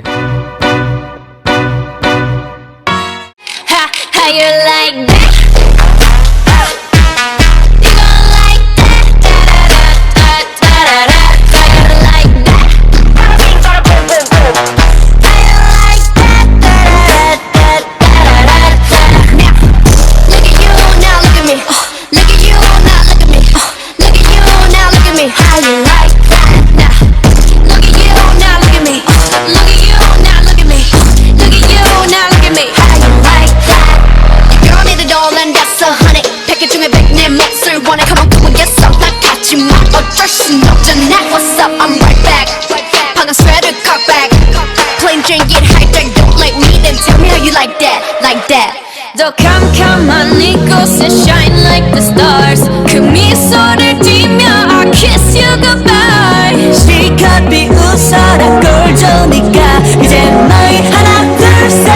How you like that? You gon' like that? Da da da da da da da. How you like that? How you like that? Da da da da da da. Now, look at you, now look at me. Look at you, now look at me. Look at you, now look at me. How you like that? Now, look at you, now look at me. Look at you, now look at me. Look at you, now look at me. How you like that? Girl need a doll and that's a honey. Package 중에 백내 몫을 원해. Come on, get some. 나 같지 마. 어쩔 순 없잖아. What's up? I'm right back. 방금 sweater cock back. Plain drink, get hijacked. Don't like me, then tell me how you like that. Like that. 더 캄캄한 이곳에 shine like the stars. 그 미소를 띠며 I kiss you goodbye. 실컷 비웃어라 꼴 좋으니까 이제 너희 하나 둘셋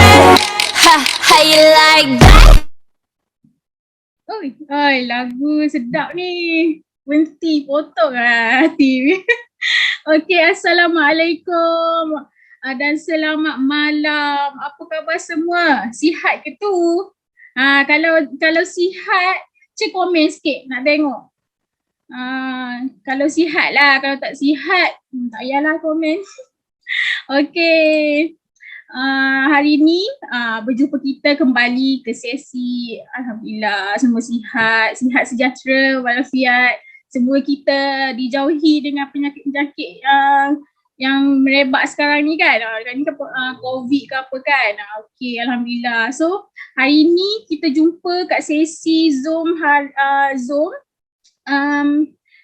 How you like that? Oi, lagu sedap ni. Berhenti potong lah hati. Okey, Assalamualaikum dan selamat malam. Apa khabar semua? Sihat ke tu? Kalau sihat, cik komen sikit nak tengok. Kalau sihat lah, kalau tak sihat, tak payahlah komen. Okey. Hari ni berjumpa kita kembali ke sesi. Alhamdulillah semua sihat sejahtera walafiat. Semua kita dijauhi dengan penyakit-penyakit yang merebak sekarang ni kan. Ni kan COVID ke apa kan. Okey, Alhamdulillah. So hari ni kita jumpa kat sesi Zoom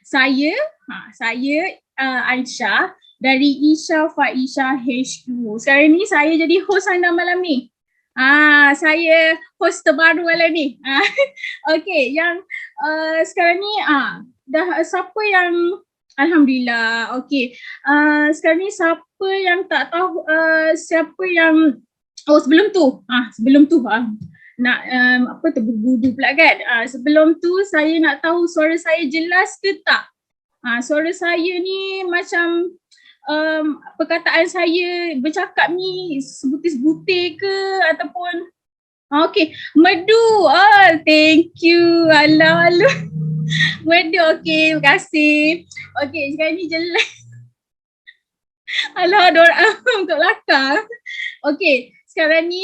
saya Aisyah dari Isha Faisha HQ. Sekarang ni saya jadi host anda malam ni. Saya host terbaru malam ni. Okey, yang sekarang ni dah siapa yang Alhamdulillah. Okey. Sekarang ni siapa yang tak tahu siapa yang sebelum tu nak apa terbudu pula kan. Sebelum tu saya nak tahu suara saya jelas ke tak? Suara saya ni macam perkataan saya bercakap ni sebutir-sebutir ke ataupun okey, merdu. Thank you. Alah. Merdu, okey, terima kasih. Okey, sekarang ni jelas. Alah, dorang untuk belakang. Okey, sekarang ni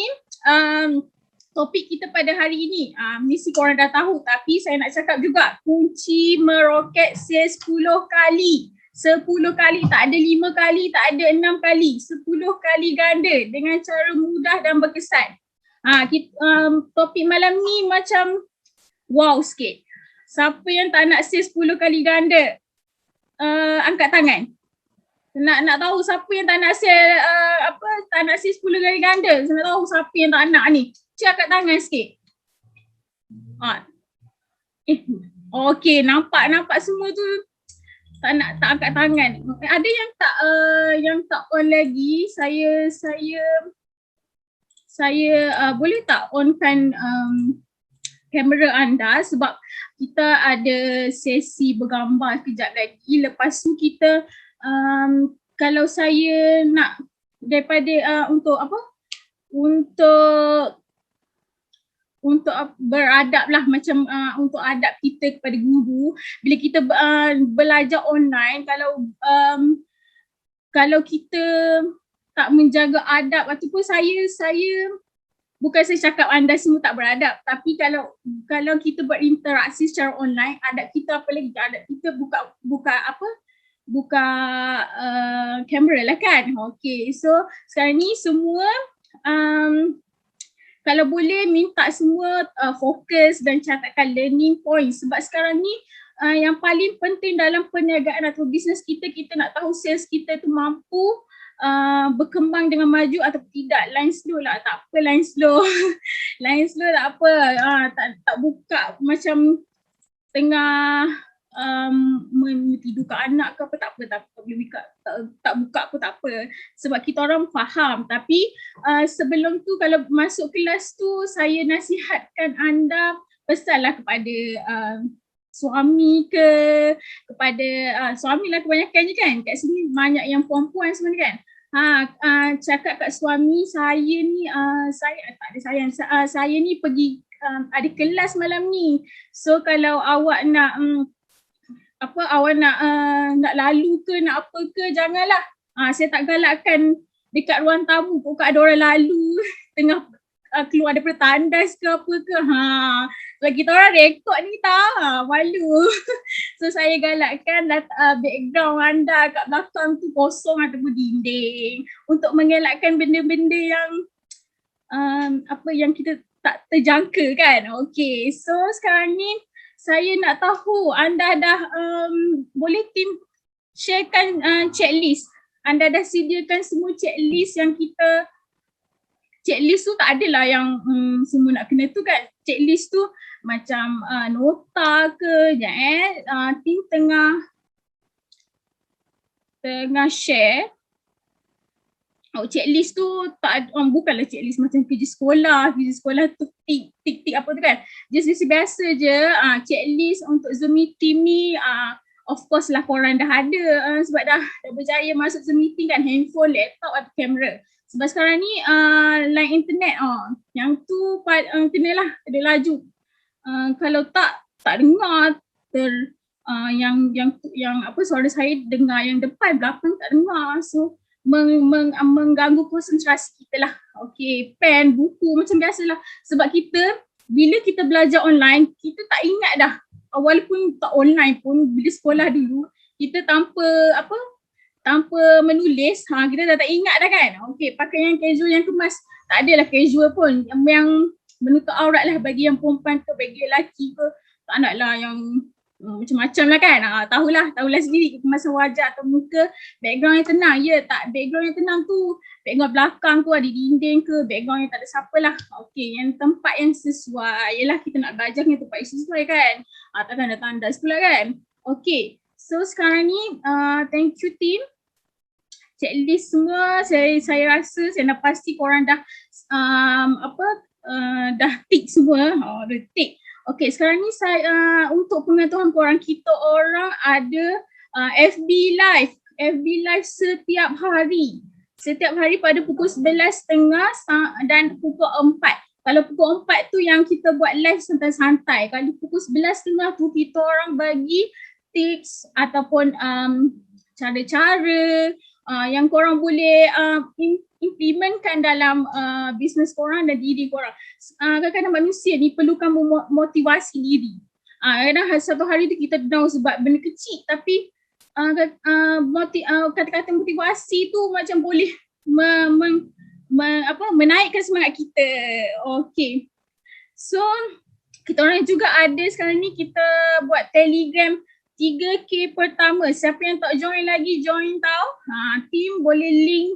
topik kita pada hari ini, mesti korang dah tahu tapi saya nak cakap juga, kunci meroket 10 kali. 10 kali, tak ada 5 kali, tak ada 6 kali, 10 kali ganda dengan cara mudah dan berkesan. Topik malam ni macam wow sikit. Siapa yang tak nak save 10 kali ganda? Angkat tangan. Nak tahu siapa yang tak nak save tak nak save 10 kali ganda? Saya nak tahu siapa yang tak nak ni. Cik angkat tangan sikit. Okey, nampak semua tu tak angkat tangan. Ada yang tak on lagi. Saya boleh tak onkan kamera anda sebab kita ada sesi bergambar kejap lagi. Lepas tu kita kalau saya nak daripada untuk beradab lah macam untuk adab kita kepada guru bila kita belajar online. Kalau kita tak menjaga adab ataupun saya bukan saya cakap anda semua tak beradab, tapi kalau kita berinteraksi secara online, adab kita apa lagi? Adab kita buka kamera lah kan. Okay, so sekarang ni semua kalau boleh minta semua fokus dan catatkan learning points sebab sekarang ni yang paling penting dalam perniagaan atau bisnes kita nak tahu sales kita tu mampu berkembang dengan maju atau tidak. Line slow lah, tak apa line slow. Line slow tak apa, tak buka macam tengah mentidurkan anak ke apa, tak apa, tak buka pun tak apa sebab kita orang faham. Tapi sebelum tu kalau masuk kelas tu saya nasihatkan anda, pesanlah kepada suami ke, kepada suami lah kebanyakannya kan, kat sini banyak yang perempuan semua kan. Cakap kat suami saya ni, saya tak ada sayang. Saya ni pergi ada kelas malam ni. So kalau awak nak nak lalu ke nak apa ke, janganlah. Saya tak galakkan dekat ruang tamu pun ada orang lalu tengah keluar daripada tandas ke apa ke. Sebab kita orang rekod ni malu. So saya galakkan background anda kat belakang tu kosong ataupun dinding untuk mengelakkan benda-benda yang yang kita tak terjangka kan. Okay, so sekarang ni saya nak tahu anda dah boleh tim sharekan checklist. Anda dah sediakan semua checklist yang checklist tu tak adalah yang semua nak kena tu kan. Checklist tu macam nota ke, tim tengah share. Checklist tu tak bukanlah checklist macam kerja sekolah tu tik apa tu kan. Just biasa je. Checklist untuk Zoom meeting ni of course lah korang dah ada sebab dah berjaya masuk Zoom meeting kan, handphone, laptop atau kamera. Sebab sekarang ni line internet yang tu kenalah ada laju. Kalau tak dengar yang suara saya dengar yang depan, belakang tak dengar. So mengganggu konsentrasi kita lah. Okay, pen, buku macam biasalah. Sebab bila kita belajar online, kita tak ingat dah. Walaupun tak online pun, bila sekolah dulu, kita tanpa menulis, kita dah tak ingat dah kan. Okay, pakai yang casual, yang kemas, tak adalah casual pun. Yang menutup aurat lah bagi yang perempuan ke, bagi lelaki ke. Tak nak lah yang macam-macam lah kan. Tahulah sendiri kemasan wajah atau muka, background yang tenang. Ya, tak background yang tenang tu, background belakang tu ada dinding ke, background yang tak ada siapa lah. Okay, yang tempat yang sesuai. Yelah kita nak belajar yang tempat yang sesuai kan. Takkan ada tandas pula kan. Okay, so sekarang ni thank you team. Checklist semua saya rasa saya dah pasti korang dah dah tick semua. Dah tick. Okay, sekarang ni saya untuk pengetahuan korang, kita orang ada FB live setiap hari. Setiap hari pada pukul 11.30 dan pukul 4. Kalau pukul 4 tu yang kita buat live santai-santai. Kalau pukul 11.30 tu kita orang bagi tips ataupun cara-cara yang korang boleh implementkan dalam bisnes korang dan diri korang. Kadang-kadang manusia ni perlukan motivasi diri. Kadang satu hari tu kita down sebab benda kecil, tapi kata-kata motivasi tu macam boleh menaikkan semangat kita. Okay. So kita orang juga ada sekarang ni kita buat Telegram 3K pertama. Siapa yang tak join lagi, join tau. Team boleh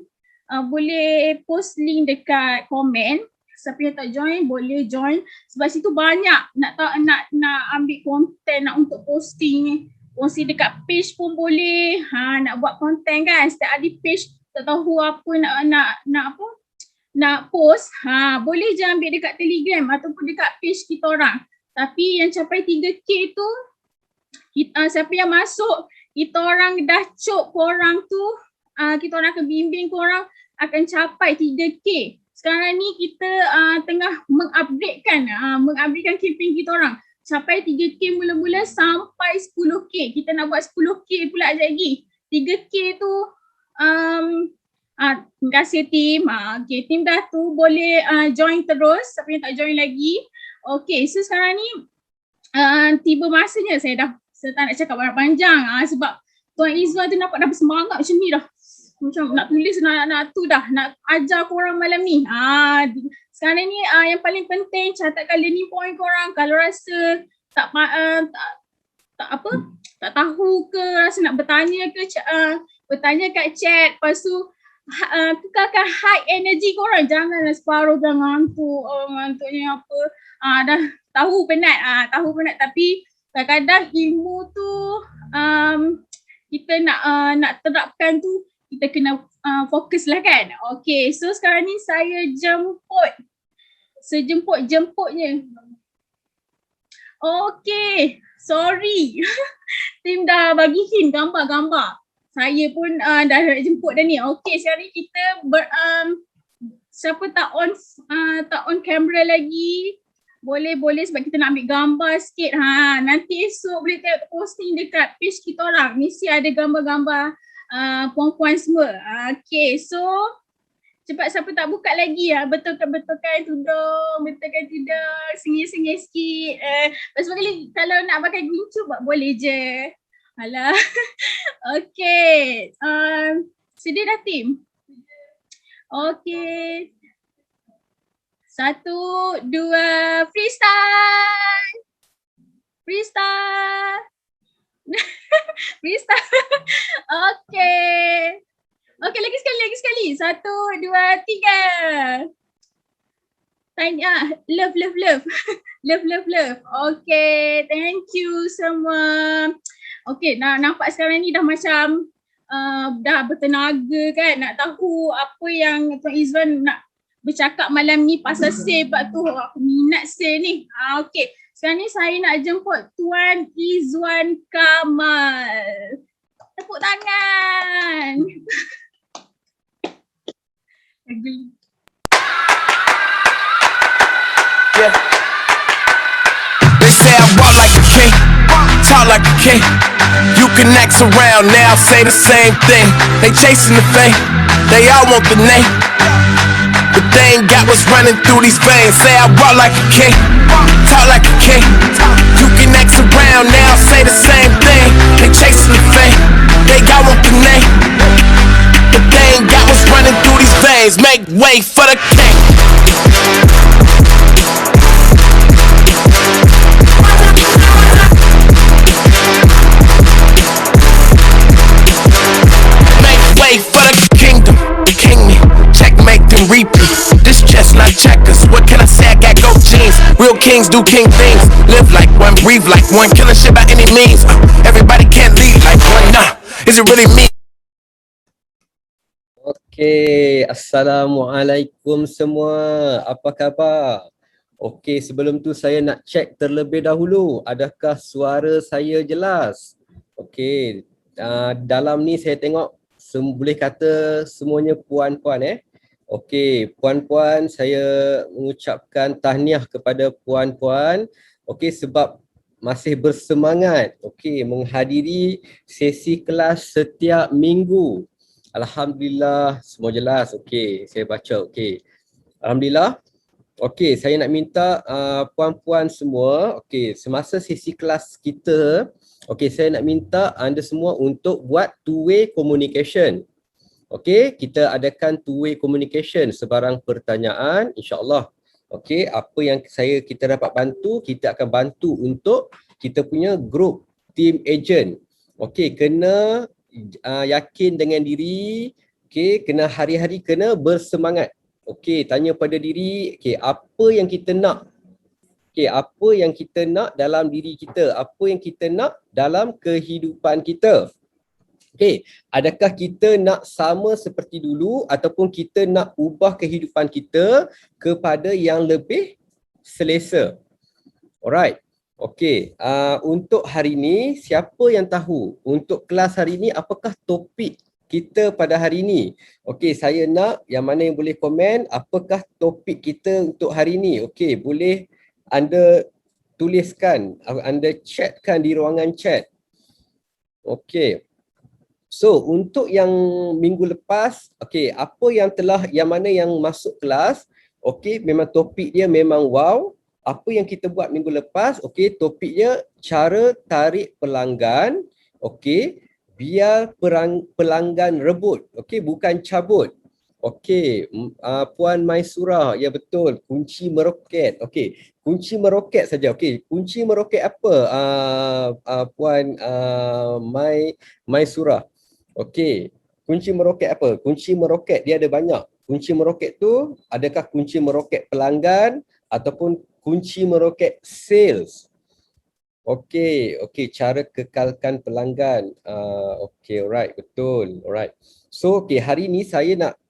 post link dekat komen. Siapa yang tak join boleh join sebab situ banyak nak ambil konten, nak untuk posting. Kongsi dekat page pun boleh. Nak buat konten kan. Setiap hari page tak tahu apa nak post. Boleh je ambil dekat Telegram ataupun dekat page kita orang. Tapi yang capai 3K tu, siapa yang masuk, kita orang dah cop korang tu, kita orang akan bimbing korang akan capai 3K. Sekarang ni kita tengah mengupgradekan campaign kita orang. Capai 3K mula-mula sampai 10K. Kita nak buat 10K pula lagi. 3K tu, terima kasih team. Okay, team dah tu boleh join terus. Siapa yang tak join lagi. Okay, so sekarang ni tiba masanya saya tak nak cakap banyak panjang sebab Tuan Izwan tu nampak dah bersemangat macam ni dah. Macam nak tulis, nak ajar korang malam ni. Sekarang ni yang paling penting catatkan learning point korang. Kalau rasa tak tahu ke, rasa nak bertanya ke, bertanya kat chat. Lepas tu kekalkan high energy korang. Janganlah separuh dah ngantuk. Ngantuknya apa. Dah tahu penat tapi kadang-kadang ilmu tu kita nak terapkan tu, kita kena fokus lah kan. Okay, so sekarang ni saya jemputnya. Okay, sorry. Tim dah bagi hint gambar-gambar. Saya pun dah nak jemput dah ni. Okey, sekarang ni kita siapa tak on kamera lagi? Boleh sebab kita nak ambil gambar sikit. Nanti esok boleh tengok posting dekat page kita orang. Mesti ada gambar-gambar puan-puan semua. Okey, so cepat siapa tak buka lagi betulkan tudung, sengih-sengih sikit. Lepas kali kalau nak pakai guncu boleh je. Alah. Okey. Sedia dah tim? Okey. 1, 2, freestyle. Freestyle. Freestyle. Okey. Okey, lagi sekali. 1, 2, 3. Tanya, love. Love. Okey, thank you semua. Okey, nampak sekarang ni dah macam dah bertenaga kan, nak tahu apa yang Tuan Izwan nak bercakap malam ni pasal sale. Sebab tu aku minat sale ni. Okey, sekarang ni saya nak jemput Tuan Izwan Kamal. Tepuk tangan. Yeah. They say I walk like a king, talk like a king. You can act around now, say the same thing. They chasing the fame, they all want the name, but they ain't got what's running through these veins. Say I walk like a king, talk like a king. You can act around now, say the same thing. They chasing the fame, they all want the name, but they ain't got what's running through these veins. Make way for the king. For the kingdom, king me, checkmate then repeat. This chess not checkers, what can I say, I got gold jeans. Real kings do king things, live like one, breathe like one, killing shit by any means. Everybody can't lead like one, nah, is it really me? Okey, Assalamualaikum semua, apa khabar? Okey, sebelum tu saya nak cek terlebih dahulu, adakah suara saya jelas? Okey, dalam ni saya tengok boleh kata semuanya puan-puan Okey, puan-puan, saya mengucapkan tahniah kepada puan-puan. Okey, sebab masih bersemangat menghadiri sesi kelas setiap minggu. Alhamdulillah, semua jelas. Okey, saya baca. Okey. Alhamdulillah. Okey, saya nak minta puan-puan semua, semasa sesi kelas kita, saya nak minta anda semua untuk buat two-way communication. Kita adakan two-way communication, sebarang pertanyaan, insya-Allah. Apa yang kita dapat bantu, kita akan bantu untuk kita punya group team agent. Kena yakin dengan diri, kena hari-hari kena bersemangat. Tanya pada diri, apa yang kita nak? Apa yang kita nak dalam diri kita? Apa yang kita nak dalam kehidupan kita? Adakah kita nak sama seperti dulu ataupun kita nak ubah kehidupan kita kepada yang lebih selesa? Alright. Untuk hari ini, siapa yang tahu untuk kelas hari ini apakah topik kita pada hari ini? Saya nak yang mana yang boleh komen apakah topik kita untuk hari ini. Boleh anda tuliskan, anda chatkan di ruangan chat. So untuk yang minggu lepas, apa yang mana yang masuk kelas, memang topik dia memang wow. Apa yang kita buat minggu lepas, topiknya cara tarik pelanggan, biar pelanggan rebut, bukan cabut. Puan Maisura, ya betul, kunci meroket. Kunci meroket saja. Kunci meroket apa? Puan Maisura. Kunci meroket apa? Kunci meroket dia ada banyak. Kunci meroket tu adakah kunci meroket pelanggan ataupun kunci meroket sales? Cara kekalkan pelanggan. Alright, betul. Alright. So, hari ni saya nak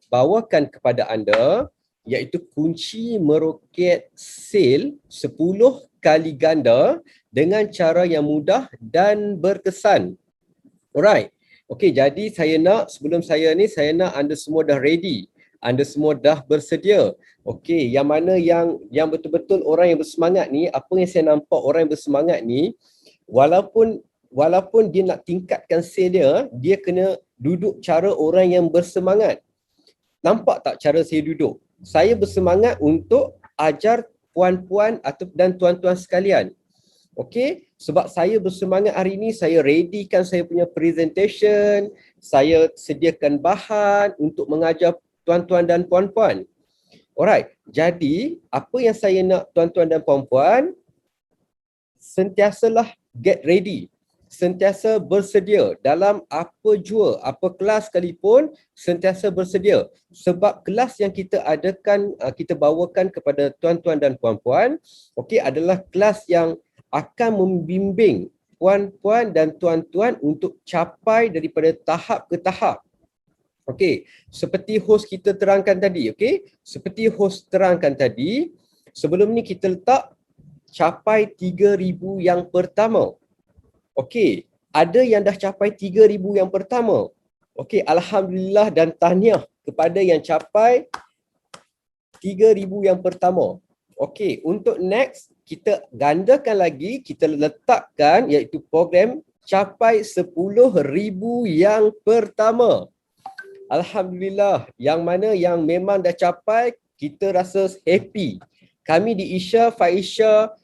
bawakan kepada anda iaitu kunci meroket sale 10 kali ganda dengan cara yang mudah dan berkesan. Alright. Okey, jadi sebelum saya nak anda semua dah ready. Anda semua dah bersedia. Okey, yang mana yang betul-betul orang yang bersemangat ni, apa yang saya nampak orang yang bersemangat ni, walaupun dia nak tingkatkan sale dia kena duduk cara orang yang bersemangat. Nampak tak cara saya duduk? Saya bersemangat untuk ajar puan-puan dan tuan-tuan sekalian. Okey, sebab saya bersemangat hari ini, saya readykan saya punya presentation, saya sediakan bahan untuk mengajar tuan-tuan dan puan-puan. Alright, jadi apa yang saya nak tuan-tuan dan puan-puan, sentiasalah get ready. Sentiasa bersedia dalam apa jua, apa kelas sekalipun, sentiasa bersedia. Sebab kelas yang kita adakan, kita bawakan kepada tuan-tuan dan puan-puan, okey, adalah kelas yang akan membimbing puan-puan dan tuan-tuan untuk capai daripada tahap ke tahap. Okey, seperti host kita terangkan tadi, okey? Seperti host terangkan tadi, sebelum ni kita letak capai 3,000 yang pertama. Okey, ada yang dah capai 3,000 yang pertama. Okey, alhamdulillah dan tahniah kepada yang capai 3,000 yang pertama. Okey, untuk next kita gandakan lagi, kita letakkan iaitu program capai 10,000 yang pertama. Alhamdulillah, yang mana yang memang dah capai, kita rasa happy. Kami di Isha Faisha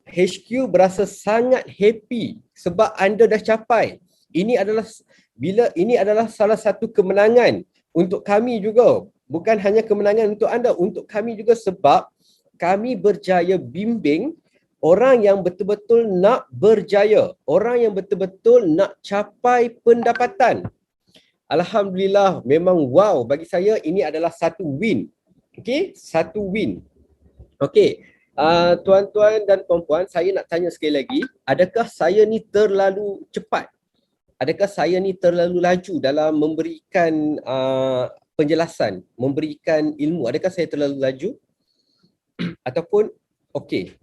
HQ berasa sangat happy sebab anda dah capai. Ini adalah salah satu kemenangan untuk kami juga. Bukan hanya kemenangan untuk anda, untuk kami juga sebab kami berjaya bimbing orang yang betul-betul nak berjaya, orang yang betul-betul nak capai pendapatan. Alhamdulillah, memang wow, bagi saya ini adalah satu win. Okey, satu win. Okey. Tuan-tuan dan puan-puan, saya nak tanya sekali lagi, adakah saya ni terlalu cepat? Adakah saya ni terlalu laju dalam memberikan penjelasan, memberikan ilmu? Adakah saya terlalu laju? Ataupun okey?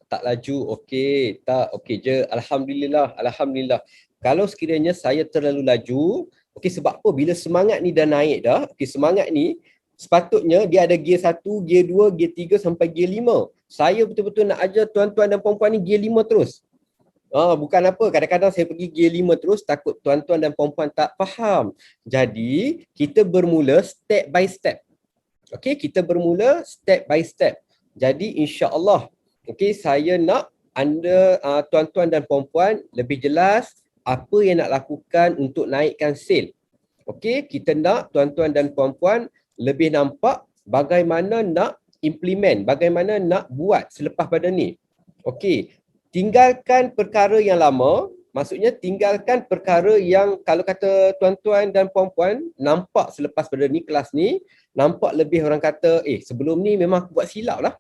Tak laju, okey. Tak, okey je. Alhamdulillah, alhamdulillah. Kalau sekiranya saya terlalu laju, okey, sebab apa? Bila semangat ni dah naik dah, okey, semangat ni sepatutnya dia ada gear 1, gear 2, gear 3 sampai gear 5. Saya betul-betul nak ajar tuan-tuan dan puan-puan ni gear 5 terus. Bukan apa, kadang-kadang saya pergi gear 5 terus, takut tuan-tuan dan puan-puan tak faham. Jadi, kita bermula step by step. Okey, kita bermula step by step. Jadi, insya-Allah, okey, saya nak anda, tuan-tuan dan puan-puan lebih jelas apa yang nak lakukan untuk naikkan sale. Okey, kita nak tuan-tuan dan puan-puan lebih nampak bagaimana nak implement, bagaimana nak buat selepas pada ni. Okey, tinggalkan perkara yang lama, maksudnya tinggalkan perkara yang kalau kata tuan-tuan dan puan-puan nampak selepas pada ni kelas ni, nampak lebih orang kata, sebelum ni memang aku buat silap lah.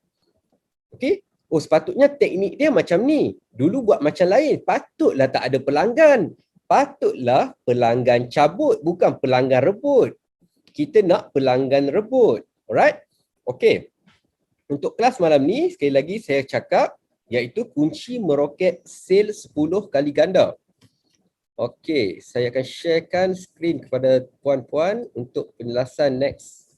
Okey, sepatutnya teknik dia macam ni. Dulu buat macam lain, patutlah tak ada pelanggan. Patutlah pelanggan cabut, bukan pelanggan rebut. Kita nak pelanggan rebut. Alright? Okey. Untuk kelas malam ni, sekali lagi saya cakap, iaitu kunci meroket sale 10 kali ganda. Okey, saya akan sharekan skrin kepada puan-puan untuk penjelasan next.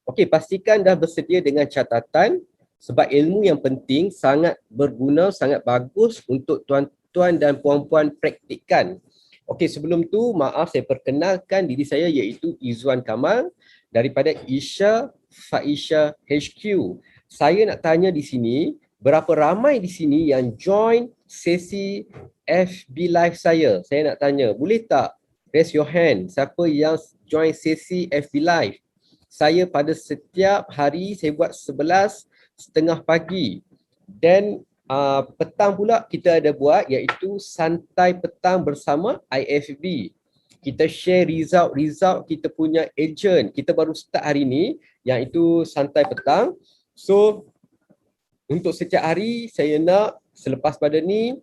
Okey, pastikan dah bersedia dengan catatan sebab ilmu yang penting sangat berguna, sangat bagus untuk tuan-tuan dan puan-puan praktikkan. Okey, sebelum tu maaf saya perkenalkan diri saya iaitu Izwan Kamal daripada Isha Faisha HQ. Saya nak tanya di sini, berapa ramai di sini yang join sesi FB Live saya? Saya nak tanya, boleh tak raise your hand siapa yang join sesi FB Live? Saya pada setiap hari saya buat 11:30 pagi. Dan petang pula kita ada buat iaitu santai petang bersama IFB. Kita share result kita punya agent. Kita baru start hari ni iaitu santai petang. So untuk setiap hari saya nak selepas pada ni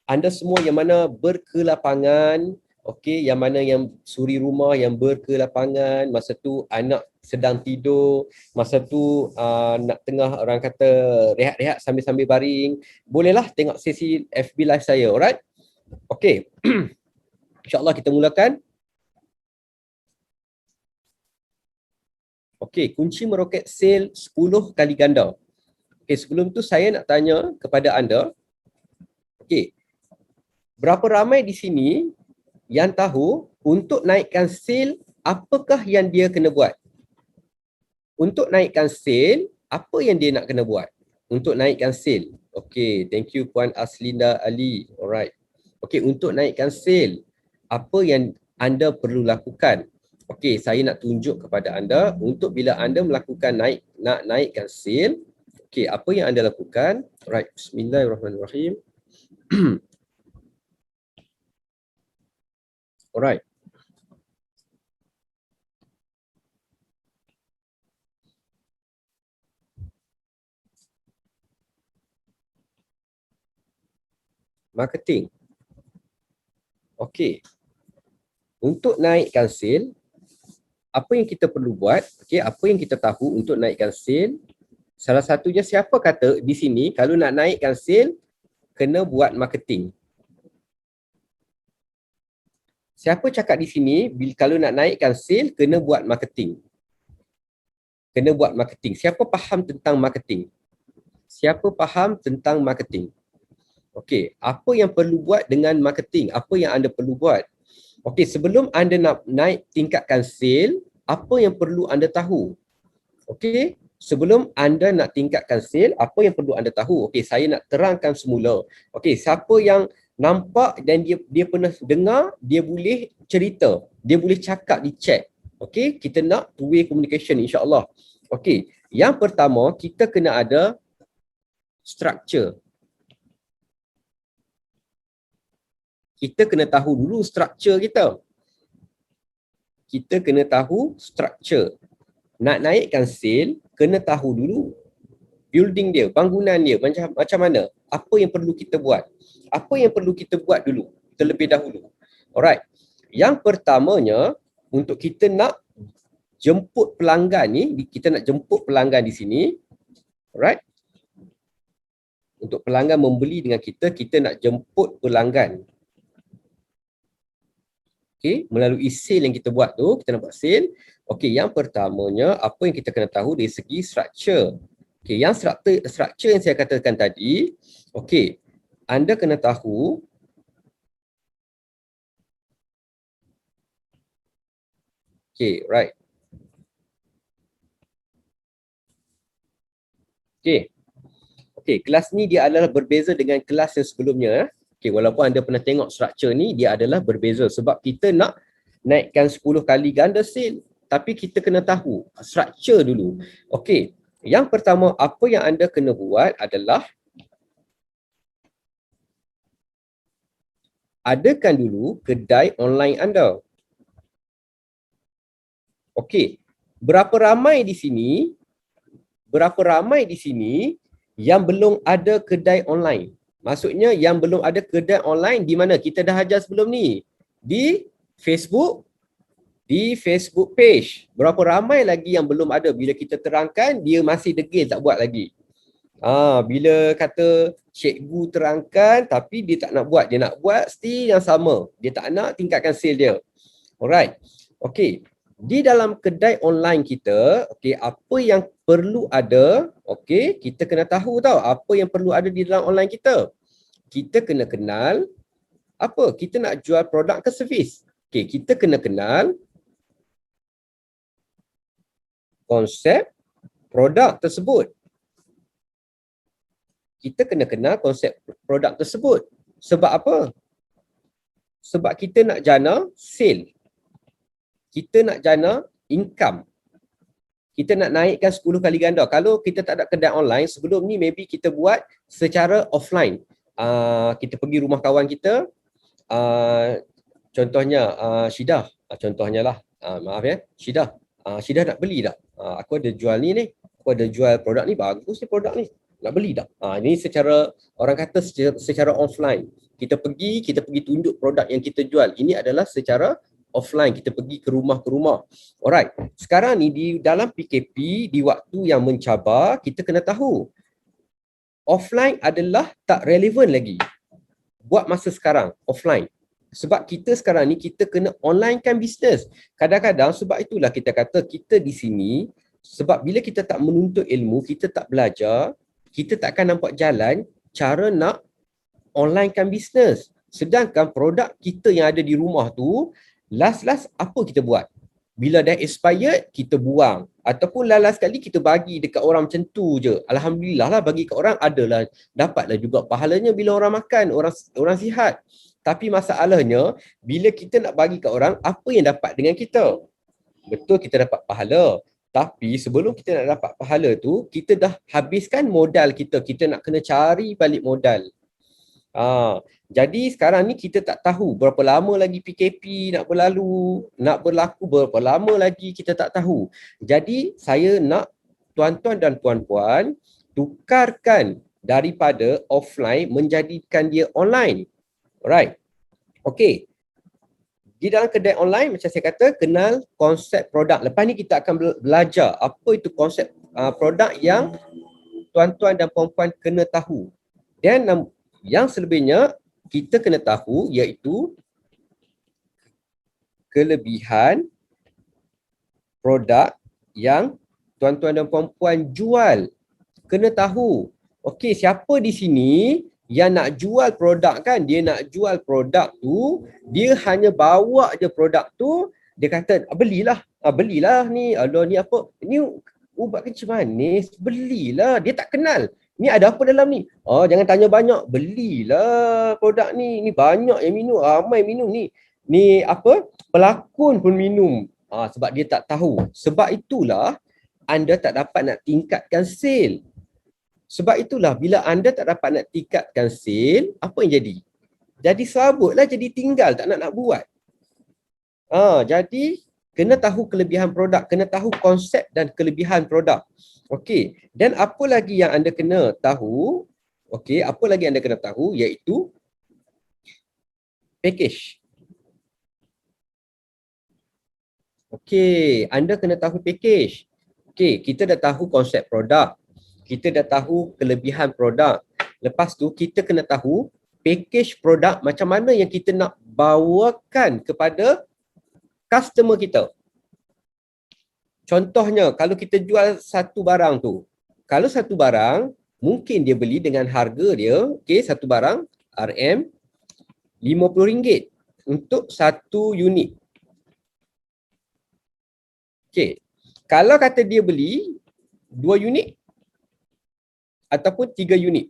anda semua yang mana berkelapangan Okey, yang mana yang suri rumah, yang berkelapangan, masa tu anak sedang tidur, masa tu nak tengah orang kata rehat-rehat sambil-sambil baring, bolehlah tengok sesi FB live saya, alright? Okey. InsyaAllah kita mulakan. Okey, kunci meroket sale 10 kali ganda. Okey, sebelum tu saya nak tanya kepada anda. Okey. Berapa ramai di sini yang tahu untuk naikkan sale apakah yang dia kena buat? Untuk naikkan sale, apa yang dia nak kena buat? Untuk naikkan sale. Okey, thank you Puan Aslinda Ali. Alright. Okey, untuk naikkan sale, apa yang anda perlu lakukan? Okey, saya nak tunjuk kepada anda untuk bila anda melakukan nak naikkan sale, okey, apa yang anda lakukan? Alright, bismillahirrahmanirrahim. Alright. Marketing. Okey. Untuk naikkan sale, apa yang kita perlu buat? Okey, apa yang kita tahu untuk naikkan sale? Salah satunya siapa kata di sini kalau nak naikkan sale kena buat marketing? Siapa cakap di sini kalau nak naikkan sale kena buat marketing? Kena buat marketing. Siapa faham tentang marketing? Siapa faham tentang marketing? Okey, apa yang perlu buat dengan marketing? Apa yang anda perlu buat? Okey, sebelum anda nak naik tingkatkan sale, apa yang perlu anda tahu? Okey, sebelum anda nak tingkatkan sale, apa yang perlu anda tahu? Okey, saya nak terangkan semula. Okey, siapa yang nampak dan dia pernah dengar, dia boleh cerita, dia boleh cakap di chat. Okey, kita nak two-way communication insya-Allah. Okey, yang pertama kita kena ada structure. Kita kena tahu dulu structure kita. Kita kena tahu structure. Nak naikkan sale, kena tahu dulu building dia, bangunan dia macam mana. Apa yang perlu kita buat? Apa yang perlu kita buat dulu terlebih dahulu. Alright. Yang pertamanya, untuk kita nak jemput pelanggan ni, kita nak jemput pelanggan di sini. Alright. Untuk pelanggan membeli dengan kita nak jemput pelanggan. Okay, melalui sale yang kita buat tu, kita nak buat sale. Okay, yang pertamanya, apa yang kita kena tahu dari segi structure. Okay, yang structure yang saya katakan tadi, okay, anda kena tahu okay, right. Okay. Okay, kelas ni dia adalah berbeza dengan kelas yang sebelumnya. Okay, walaupun anda pernah tengok structure ni, dia adalah berbeza sebab kita nak naikkan 10 kali ganda sale. Tapi kita kena tahu structure dulu. Okay, yang pertama apa yang anda kena buat adalah adakan dulu kedai online anda. Okey, berapa ramai di sini yang belum ada kedai online? Maksudnya yang belum ada kedai online di mana? Kita dah ajar sebelum ni. Di Facebook page. Berapa ramai lagi yang belum ada? Bila kita terangkan, dia masih degil tak buat lagi. Bila kata cikgu terangkan tapi dia tak nak buat, dia nak buat still yang sama. Dia tak nak tingkatkan sale dia. Alright. Okey. Di dalam kedai online kita, okey, apa yang perlu ada? Okey, kita kena tahu tau apa yang perlu ada di dalam online kita. Kita kena kenal apa? Kita nak jual produk ke servis. Okey, kita kena kenal konsep produk tersebut. Kita kena kenal konsep produk tersebut. Sebab apa? Sebab kita nak jana sale. Kita nak jana income. Kita nak naikkan 10 kali ganda. Kalau kita tak ada kedai online, sebelum ni maybe kita buat secara offline. Kita pergi rumah kawan kita, contohnya Syidah. Contohnya lah, maaf ya, Syidah. Syidah nak beli tak? Aku ada jual ni. Aku ada jual produk ni, bagus ni produk ni. Nak beli tak? Ini secara, orang kata secara offline. Kita pergi tunjuk produk yang kita jual. Ini adalah secara offline, kita pergi ke rumah. Alright. Sekarang ni di dalam PKP, di waktu yang mencabar, kita kena tahu offline adalah tak relevan lagi buat masa sekarang, offline. Sebab kita sekarang ni kita kena onlinekan bisnes. Kadang-kadang sebab itulah kita kata kita di sini, sebab bila kita tak menuntut ilmu, kita tak belajar, kita takkan nampak jalan cara nak onlinekan bisnes. Sedangkan produk kita yang ada di rumah tu, last apa kita buat? Bila dah expired, kita buang. Ataupun last kali kita bagi dekat orang macam tu je. Alhamdulillah lah bagi kat orang adalah, dapatlah juga pahalanya bila orang makan, orang sihat. Tapi masalahnya, bila kita nak bagi kat orang, apa yang dapat dengan kita? Betul kita dapat pahala. Tapi sebelum kita nak dapat pahala tu, kita dah habiskan modal kita. Kita nak kena cari balik modal. Jadi sekarang ni kita tak tahu berapa lama lagi PKP nak berlaku berapa lama lagi, kita tak tahu. Jadi saya nak tuan-tuan dan puan-puan tukarkan daripada offline menjadikan dia online. Alright. Okay. Di dalam kedai online, macam saya kata, kenal konsep produk. Lepas ni kita akan belajar apa itu konsep produk yang tuan-tuan dan puan-puan kena tahu. Dan yang selebihnya, kita kena tahu iaitu kelebihan produk yang tuan-tuan dan puan-puan jual. Kena tahu. Okey, siapa di sini yang nak jual produk kan, dia nak jual produk tu, dia hanya bawa je produk tu, dia kata, belilah ni, alah ni apa, ni ubat kencing manis, belilah, dia tak kenal. Ni ada apa dalam ni? Jangan tanya banyak, belilah produk ni banyak yang minum, ramai minum ni. Ni apa? Pelakon pun minum. Sebab dia tak tahu. Sebab itulah anda tak dapat nak tingkatkan sale. Sebab itulah bila anda tak dapat nak tingkatkan sale, apa yang jadi? Jadi serabutlah, jadi tinggal, tak nak buat. Jadi kena tahu kelebihan produk, kena tahu konsep dan kelebihan produk. Okey, dan apa lagi yang anda kena tahu? Okey, apa lagi anda kena tahu iaitu package. Okey, anda kena tahu package. Okey, kita dah tahu konsep produk. Kita dah tahu kelebihan produk. Lepas tu kita kena tahu package produk macam mana yang kita nak bawakan kepada customer kita. Contohnya, kalau kita jual satu barang tu, kalau satu barang, mungkin dia beli dengan harga dia, satu barang RM RM50 untuk satu unit. Kalau kata dia beli 2 unit ataupun 3 unit,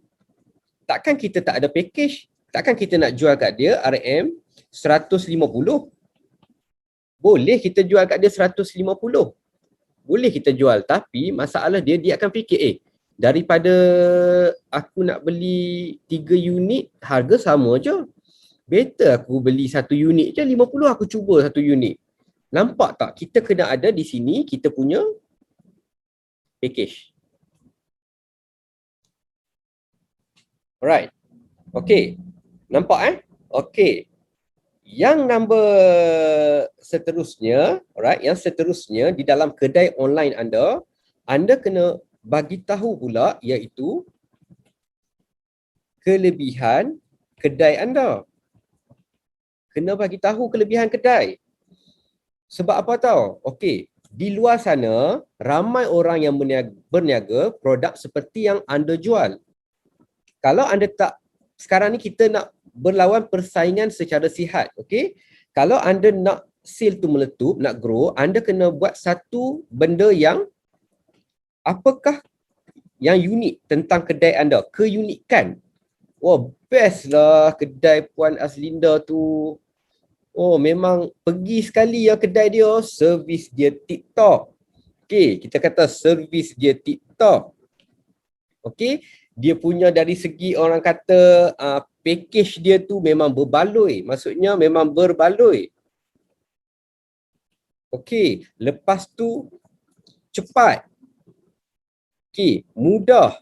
takkan kita tak ada package? Takkan kita nak jual kat dia RM150? Boleh kita jual kat dia 150. Boleh kita jual, tapi masalah dia akan fikir, daripada aku nak beli 3 unit, harga sama je. Better aku beli 1 unit je, 50 aku cuba 1 unit. Nampak tak? Kita kena ada di sini, kita punya package. Alright. Okay. Nampak Okay. Yang number seterusnya, alright, yang seterusnya di dalam kedai online anda kena bagi tahu pula iaitu kelebihan kedai anda. Kena bagi tahu kelebihan kedai. Sebab apa tahu? Okey, di luar sana ramai orang yang berniaga produk seperti yang anda jual. Kalau anda tak, sekarang ni kita nak berlawan persaingan secara sihat, okey? Kalau anda nak sale tu meletup, nak grow, anda kena buat satu benda yang apakah yang unik tentang kedai anda, keunikan. Oh, best lah kedai Puan Aslinda tu. Oh, memang pergi sekali ya kedai dia, servis dia TikTok. Okey, kita kata servis dia TikTok. Okey, dia punya dari segi orang kata package dia tu memang berbaloi. Maksudnya memang berbaloi. Okey, lepas tu cepat. Okey, mudah.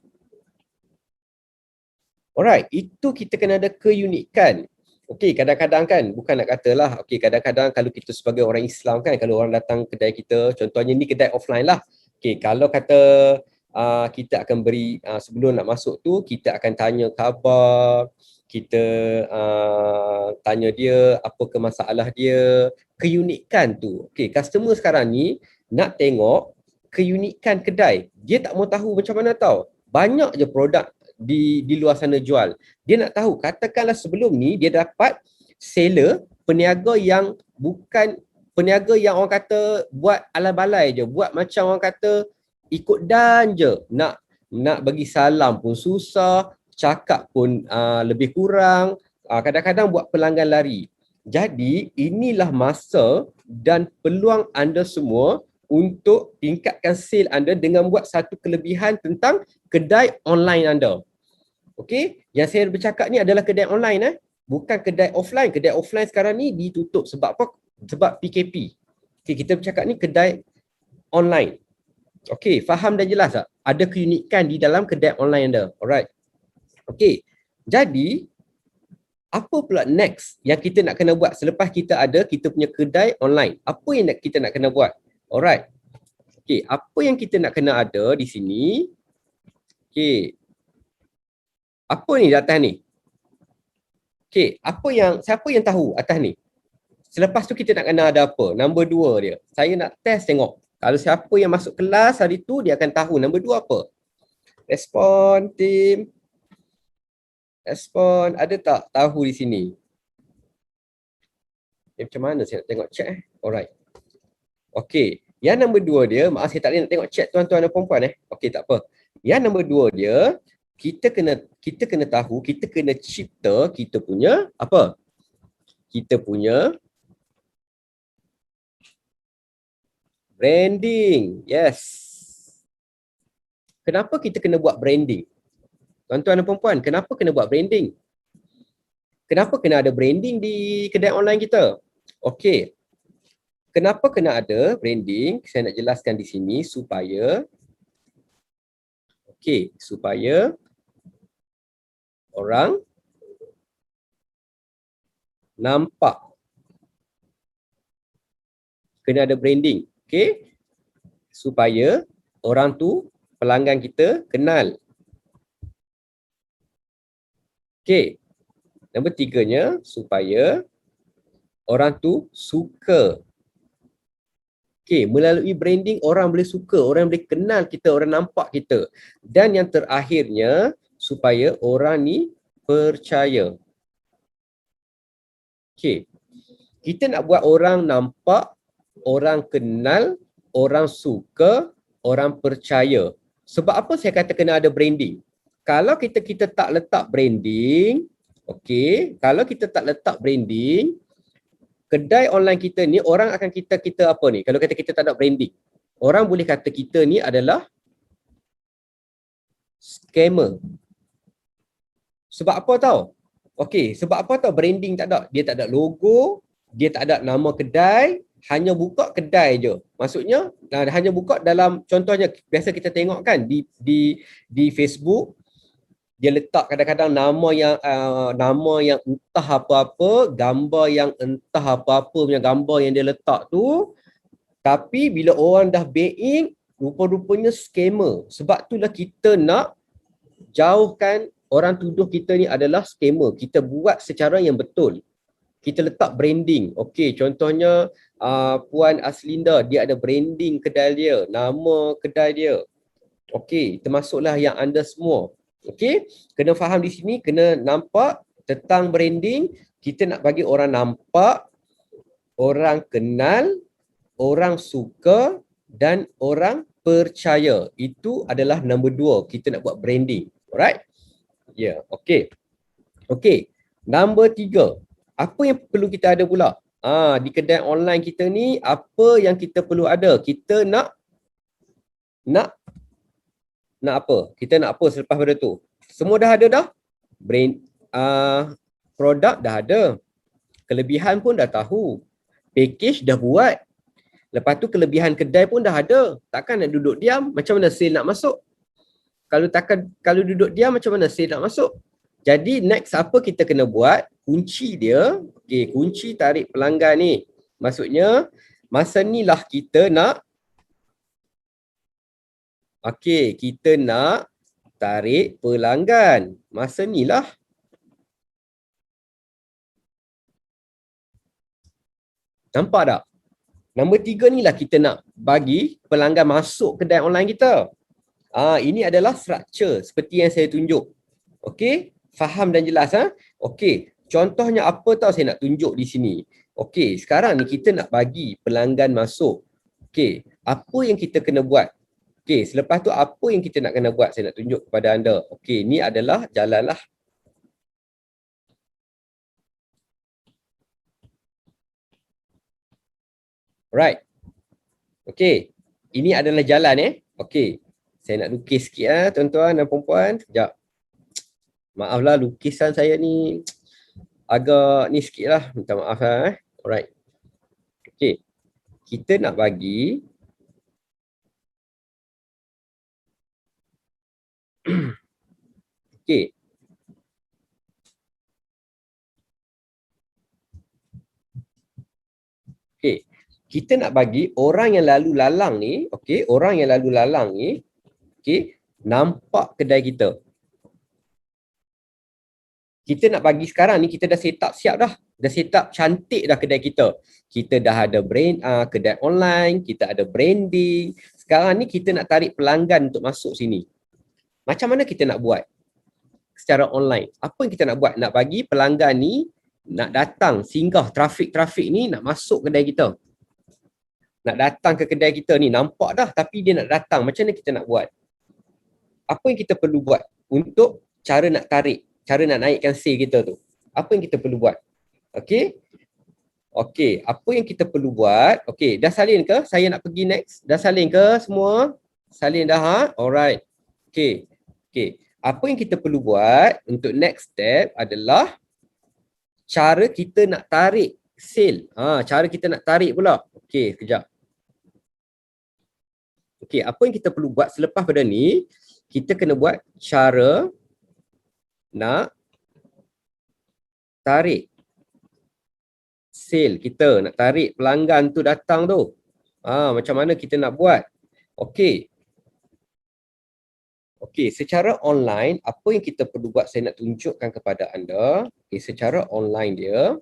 Alright, itu kita kena ada keunikan. Okey, kadang-kadang kan, bukan nak katalah, okey kadang-kadang kalau kita sebagai orang Islam kan, kalau orang datang kedai kita, contohnya ni kedai offline lah. Okey, kalau kata kita akan beri, sebelum nak masuk tu, kita akan tanya khabar, kita tanya dia apa masalah dia, keunikan tu. Okey, customer sekarang ni nak tengok keunikan kedai. Dia tak mau tahu macam mana tahu. Banyak je produk di luar sana jual. Dia nak tahu, katakanlah sebelum ni dia dapat seller, peniaga yang bukan peniaga yang orang kata buat alai-balai je, buat macam orang kata ikut dan je, nak bagi salam pun susah, cakap pun lebih kurang, kadang-kadang buat pelanggan lari. Jadi inilah masa dan peluang anda semua untuk tingkatkan sale anda dengan buat satu kelebihan tentang kedai online anda. Okey, yang saya bercakap ni adalah kedai online, bukan kedai offline. Kedai offline sekarang ni ditutup sebab apa? Sebab PKP. Okey, kita bercakap ni kedai online. Okey, faham dan jelas tak? Ada keunikan di dalam kedai online anda. Alright. Okey. Jadi apa pula next yang kita nak kena buat selepas kita ada kita punya kedai online? Apa yang kita nak kena buat? Alright. Okey, apa yang kita nak kena ada di sini? Okey. Apa ni di atas ni? Okey, siapa yang tahu atas ni? Selepas tu kita nak kena ada apa? Nombor 2 dia. Saya nak test tengok. Kalau siapa yang masuk kelas hari tu dia akan tahu nombor 2 apa? Respon tim. Respon, ada tak tahu di sini? Macam mana saya nak tengok chat Alright. Okey, yang nombor 2 dia, maaf saya tak boleh nak tengok chat tuan-tuan dan puan-puan Okey, tak apa. Yang nombor 2 dia, kita kena tahu, kita kena cipta kita punya apa? Kita punya branding. Yes. Kenapa kita kena buat branding? Tuan-tuan dan puan-puan, kenapa kena buat branding? Kenapa kena ada branding di kedai online kita? Okey. Kenapa kena ada branding? Saya nak jelaskan di sini supaya orang nampak. Kena ada branding. Okey. Supaya orang tu, pelanggan kita kenal. Okey. Nombor 3-nya, supaya orang tu suka. Okey, melalui branding orang boleh suka, orang boleh kenal kita, orang nampak kita. Dan yang terakhirnya, supaya orang ni percaya. Okey. Kita nak buat orang nampak, orang kenal, orang suka, orang percaya. Sebab apa saya kata kena ada branding? Kalau kita tak letak branding, okey, kalau kita tak letak branding, kedai online kita ni orang akan kita apa ni? Kalau kata kita tak ada branding, orang boleh kata kita ni adalah scammer. Sebab apa tahu? Okey, sebab apa tahu branding tak ada? Dia tak ada logo, dia tak ada nama kedai, hanya buka kedai je. Maksudnya hanya buka dalam, contohnya biasa kita tengok kan di Facebook, dia letak kadang-kadang nama yang entah apa-apa, gambar yang entah apa-apa punya gambar yang dia letak tu. Tapi bila orang dah buying, rupa-rupanya scammer. Sebab itulah kita nak jauhkan orang tuduh kita ni adalah scammer. Kita buat secara yang betul. Kita letak branding. Okey, contohnya Puan Aslinda, dia ada branding kedai dia, nama kedai dia. Okey, termasuklah yang anda semua. Okey, kena faham di sini, kena nampak tentang branding. Kita nak bagi orang nampak, orang kenal, orang suka dan orang percaya. Itu adalah nombor 2, kita nak buat branding. Alright? Ya, yeah, okey. Okey, nombor 3. Apa yang perlu kita ada pula? Di kedai online kita ni, apa yang kita perlu ada? Kita nak apa? Kita nak apa selepas pada tu? Semua dah ada dah? Brand, produk dah ada. Kelebihan pun dah tahu. Package dah buat. Lepas tu kelebihan kedai pun dah ada. Takkan nak duduk diam? Macam mana sale nak masuk? Kalau duduk diam, macam mana sale nak masuk? Jadi next apa kita kena buat? Kunci dia, okey, kunci tarik pelanggan ni. Maksudnya masa ni lah kita nak kita nak tarik pelanggan. Masa ni lah. Nampak tak? Nombor 3 ni lah kita nak bagi pelanggan masuk kedai online kita. Ini adalah structure seperti yang saya tunjuk. Okey, faham dan jelas Okey, contohnya apa tahu saya nak tunjuk di sini. Okey, sekarang ni kita nak bagi pelanggan masuk. Okey, apa yang kita kena buat? Okey, selepas tu apa yang kita nak kena buat? Saya nak tunjuk kepada anda. Okey, ni adalah jalan lah. Right. Okey, ini adalah jalan Okey, saya nak lukis sikit tuan-tuan dan puan-puan. Sekejap. Maaflah lukisan saya ni agak ni sikit lah. Minta maaf Alright. Okey, kita nak bagi okey. Okey, kita nak bagi orang yang lalu lalang ni, okey, orang yang lalu lalang ni, okey, nampak kedai kita. Kita nak bagi sekarang ni kita dah set up siap dah. Dah set up cantik dah kedai kita. Kita dah ada brand kedai online, kita ada branding. Sekarang ni kita nak tarik pelanggan untuk masuk sini. Macam mana kita nak buat? Secara online. Apa yang kita nak buat? Nak bagi pelanggan ni nak datang, singgah trafik-trafik ni nak masuk kedai kita. Nak datang ke kedai kita ni, nampak dah tapi dia nak datang. Macam mana kita nak buat? Apa yang kita perlu buat untuk cara nak tarik, cara nak naikkan sale kita tu? Apa yang kita perlu buat? Okey. Okey, apa yang kita perlu buat? Okey, dah salin ke? Saya nak pergi next. Dah salin ke semua? Salin dah Alright. Okey. Okey. Apa yang kita perlu buat untuk next step adalah cara kita nak tarik sale. Cara kita nak tarik pula. Okey, sekejap. Okey, apa yang kita perlu buat selepas pada ni, kita kena buat cara nak tarik sale kita, nak tarik pelanggan tu datang tu. Macam mana kita nak buat? Okey. Okey, secara online, apa yang kita perlu buat saya nak tunjukkan kepada anda. Okey, secara online dia.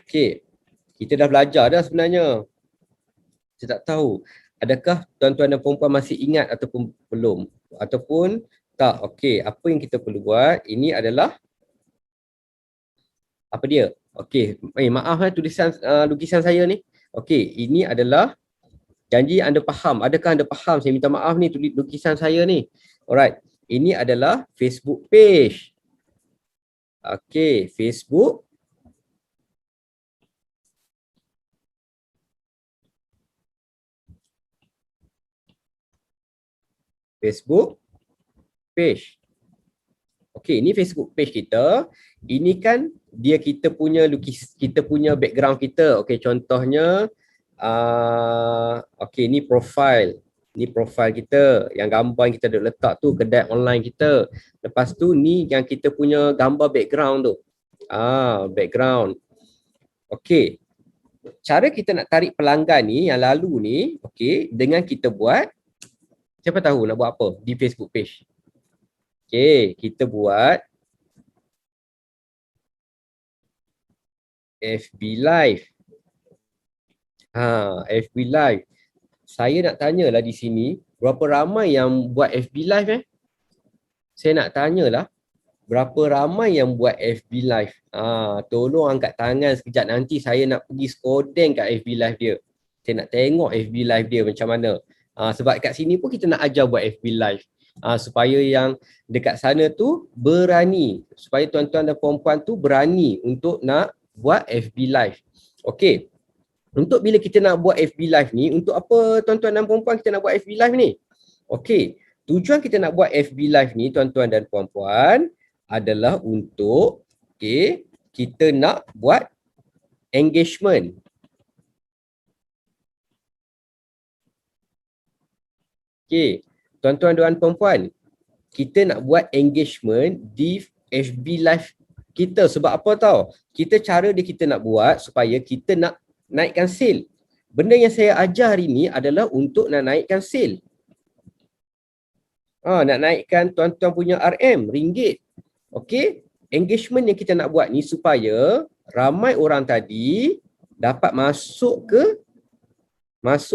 Okey, kita dah belajar dah sebenarnya. Saya tak tahu, adakah tuan-tuan dan puan-puan masih ingat ataupun belum? Ataupun tak? Okey, apa yang kita perlu buat, ini adalah apa dia? Okey, maaf tulisan lukisan saya ni. Okey, ini adalah janji anda faham. Adakah anda faham? Saya minta maaf ni lukisan saya ni. Alright, ini adalah Facebook page. Okey, Facebook page. Okey, ini Facebook page kita. Ini kan dia kita punya kita punya background kita. Okey, contohnya okey, ni profile. Ni profile kita, yang gambar yang kita dah letak tu kedai online kita. Lepas tu ni yang kita punya gambar background tu. Background. Okey. Cara kita nak tarik pelanggan ni yang lalu ni, okey, dengan kita buat, siapa tahu nak buat apa di Facebook page. Okey, kita buat FB Live. FB Live. Saya nak tanyalah di sini, berapa ramai yang buat FB Live Saya nak tanyalah, berapa ramai yang buat FB Live? Tolong angkat tangan sekejap, nanti saya nak pergi skodeng kat FB Live dia. Saya nak tengok FB Live dia macam mana. Sebab kat sini pun kita nak ajar buat FB Live. Supaya yang dekat sana tu berani. Supaya tuan-tuan dan puan-puan tu berani untuk nak buat FB Live. Okey. Untuk bila kita nak buat FB Live ni, untuk apa tuan-tuan dan puan-puan kita nak buat FB Live ni? Okey, tujuan kita nak buat FB Live ni tuan-tuan dan puan-puan adalah untuk kita nak buat engagement. Okey, tuan-tuan dan puan-puan, kita nak buat engagement di FB live kita. Sebab apa tahu? Cara dia kita nak buat supaya kita nak naikkan sale. Benda yang saya ajar hari ni adalah untuk nak naikkan sale. Nak naikkan tuan-tuan punya RM, ringgit. Okey, engagement yang kita nak buat ni supaya ramai orang tadi dapat masuk ke maaf.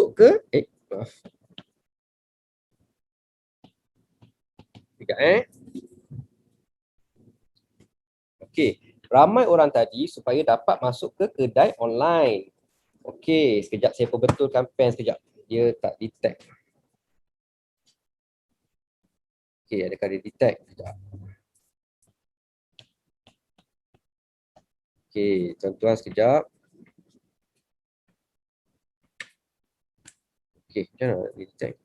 Sekejap Okey, ramai orang tadi supaya dapat masuk ke kedai online. Okey, sekejap saya perbetulkan pen sekejap. Dia tak detect. Okey, adakah dia detect? Sekejap. Okey, tuan-tuan sekejap. Okey, macam mana dia detect?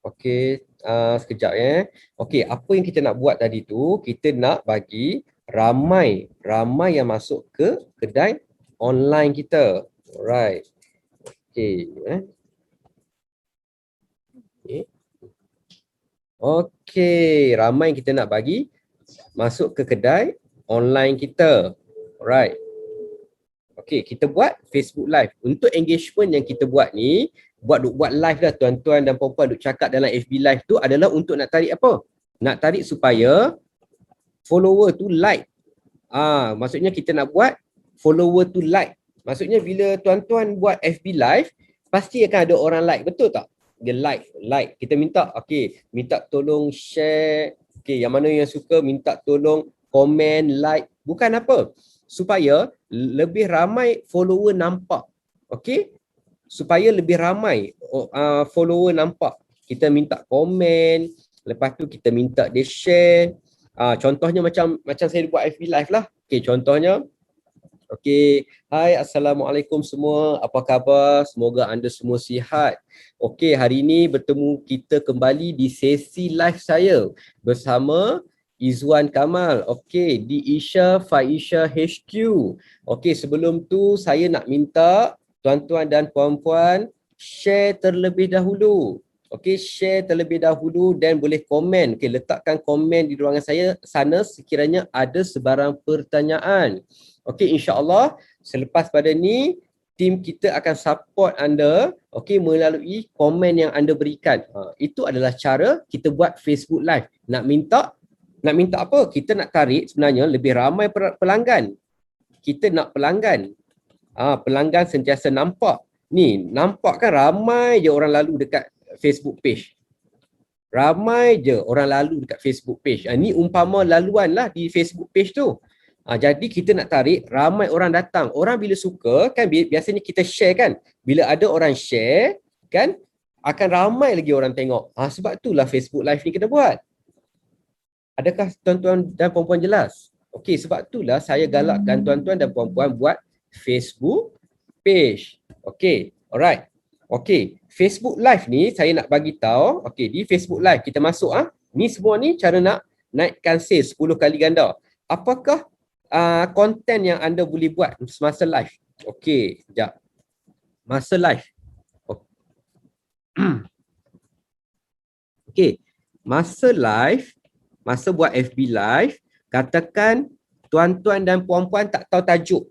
Okey, sekejap Okey, apa yang kita nak buat tadi tu, kita nak bagi ramai yang masuk ke kedai online kita. Alright. Okey, Okey, ramai yang kita nak bagi masuk ke kedai online kita. Alright. Okey, kita buat Facebook Live. Untuk engagement yang kita buat ni, buat live dah tuan-tuan dan puan-puan duk cakap dalam FB Live tu adalah untuk nak tarik apa? Nak tarik supaya follower tu like. Maksudnya kita nak buat follower tu like. Maksudnya bila tuan-tuan buat FB Live, pasti akan ada orang like, betul tak? Dia like. Kita minta, minta tolong share. Yang mana yang suka minta tolong komen, like. Bukan apa? Supaya lebih ramai follower nampak. Supaya lebih ramai follower nampak. Kita minta komen, lepas tu kita minta dia share. Contohnya macam saya buat FB Live lah. Contohnya. Hai, Assalamualaikum semua. Apa khabar? Semoga anda semua sihat. Hari ini bertemu kita kembali di sesi live saya bersama Izwan Kamal. Di Isha Faisha HQ. Sebelum tu saya nak minta tuan-tuan dan puan-puan share terlebih dahulu. Share terlebih dahulu dan boleh komen. Letakkan komen di ruangan saya sana sekiranya ada sebarang pertanyaan. InsyaAllah selepas pada ni tim kita akan support anda melalui komen yang anda berikan. Itu adalah cara kita buat Facebook Live. Nak minta apa? Kita nak tarik sebenarnya lebih ramai pelanggan. Kita nak pelanggan. Pelanggan sentiasa nampak. Ni, nampak kan ramai je orang lalu dekat Facebook page. Ramai je orang lalu dekat Facebook page. Ni umpama laluan lah di Facebook page tu. Jadi kita nak tarik ramai orang datang. Orang bila suka kan biasanya kita share kan. Bila ada orang share kan akan ramai lagi orang tengok. Sebab itulah Facebook Live ni kita buat. Adakah tuan-tuan dan puan-puan jelas? Sebab itulah saya galakkan tuan-tuan dan puan-puan buat Facebook page. Alright. Facebook Live ni saya nak bagi tahu. Di Facebook Live kita masuk ni semua ni cara nak naikkan sales 10 kali ganda. Apakah konten yang anda boleh buat semasa live? Sekejap. Masa live. Masa live, masa buat FB Live, katakan tuan-tuan dan puan-puan tak tahu tajuk.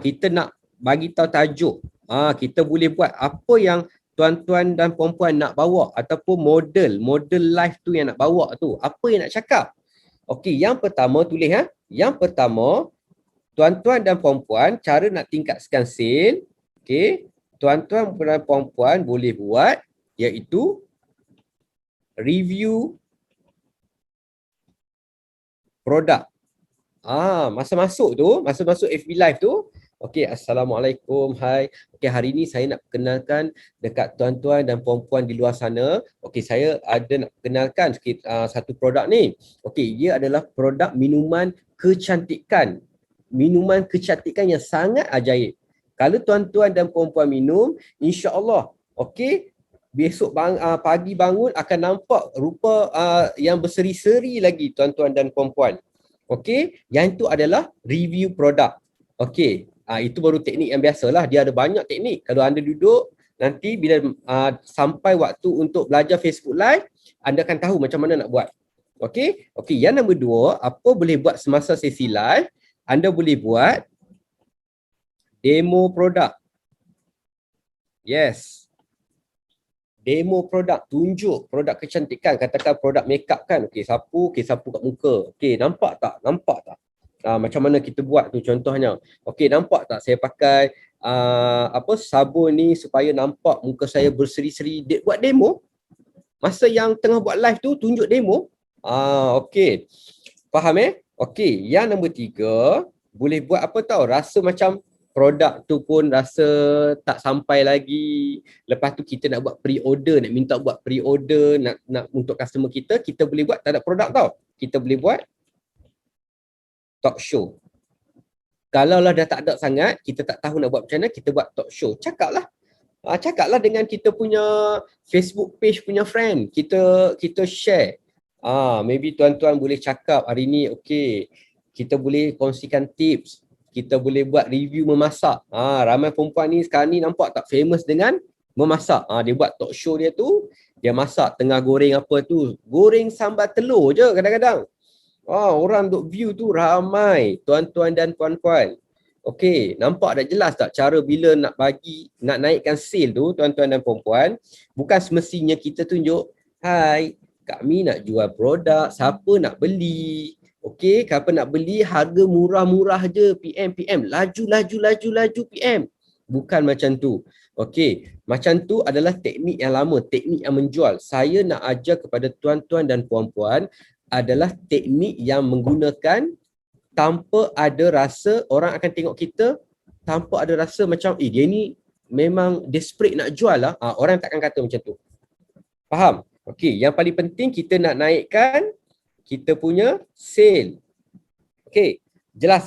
Kita nak bagi tahu tajuk. Kita boleh buat apa yang tuan-tuan dan puan-puan nak bawa ataupun model live tu yang nak bawa tu. Apa yang nak cakap? Yang pertama tulis Yang pertama, tuan-tuan dan puan-puan cara nak tingkatkan sale. Tuan-tuan dan puan-puan boleh buat iaitu review produk. Masa masuk FB Live tu. Assalamualaikum, hai. Hari ni saya nak perkenalkan dekat tuan-tuan dan puan-puan di luar sana. Saya ada nak perkenalkan sikit satu produk ni. Ia adalah produk minuman kecantikan. Minuman kecantikan yang sangat ajaib. Kalau tuan-tuan dan puan-puan minum, insya-Allah, besok pagi bangun akan nampak rupa yang berseri-seri lagi tuan-tuan dan puan-puan. Yang itu adalah review produk. Itu baru teknik yang biasalah. Dia ada banyak teknik. Kalau anda duduk, nanti bila sampai waktu untuk belajar Facebook Live, anda akan tahu macam mana nak buat. Okey. Okey, yang nombor 2, apa boleh buat semasa sesi live? Anda boleh buat demo produk. Yes. Demo produk, tunjuk produk kecantikan, katakan produk makeup kan. Okey, sapu kat muka. Okey, nampak tak? Nampak tak? Macam mana kita buat tu contohnya. Okey, nampak tak saya pakai sabun ni supaya nampak muka saya berseri-seri. Buat demo. Masa yang tengah buat live tu tunjuk demo. Okey. Faham Okey, yang nombor 3, boleh buat apa tahu? Rasa macam produk tu pun rasa tak sampai lagi. Lepas tu kita nak buat pre-order, nak minta buat pre-order nak untuk customer kita boleh buat tak ada produk tau. Kita boleh buat talk show. Kalau lah dah tak ada sangat, kita tak tahu nak buat macam mana, kita buat talk show. Cakaplah dengan kita punya Facebook page punya friend. Kita share. Maybe tuan-tuan boleh cakap hari ni, okey, kita boleh kongsikan tips. Kita boleh buat review memasak. Ramai perempuan ni sekarang ni nampak tak famous dengan memasak. Dia buat talk show dia tu, dia masak tengah goreng apa tu. Goreng sambal telur je kadang-kadang. Orang duk view tu ramai, tuan-tuan dan puan-puan. Okey, nampak dah jelas tak cara bila nak naikkan sale tu tuan-tuan dan puan-puan. Bukan semestinya kita tunjuk, hai, kami nak jual produk, siapa nak beli. Okey, siapa nak beli harga murah-murah je, PM, laju PM. Bukan macam tu. Okey, macam tu adalah teknik yang lama, teknik yang menjual. Saya nak ajar kepada tuan-tuan dan puan-puan adalah teknik yang menggunakan tanpa ada rasa orang akan tengok kita, tanpa ada rasa macam dia ni memang desperate nak jual lah. Orang takkan kata macam tu. Faham? Okey, yang paling penting kita nak naikkan kita punya sale. Okey, jelas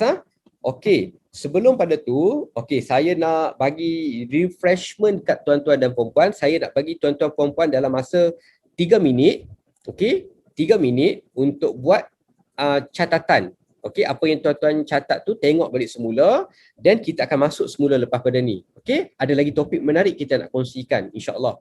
Okey, sebelum pada tu, okey, saya nak bagi refreshment kat tuan-tuan dan puan-puan. Saya nak bagi tuan-tuan puan-puan dalam masa 3 minit. Okey, 3 minit untuk buat catatan. Okey, apa yang tuan-tuan catat tu tengok balik semula dan kita akan masuk semula lepas pada ni. Okey, ada lagi topik menarik kita nak kongsikan insya-Allah.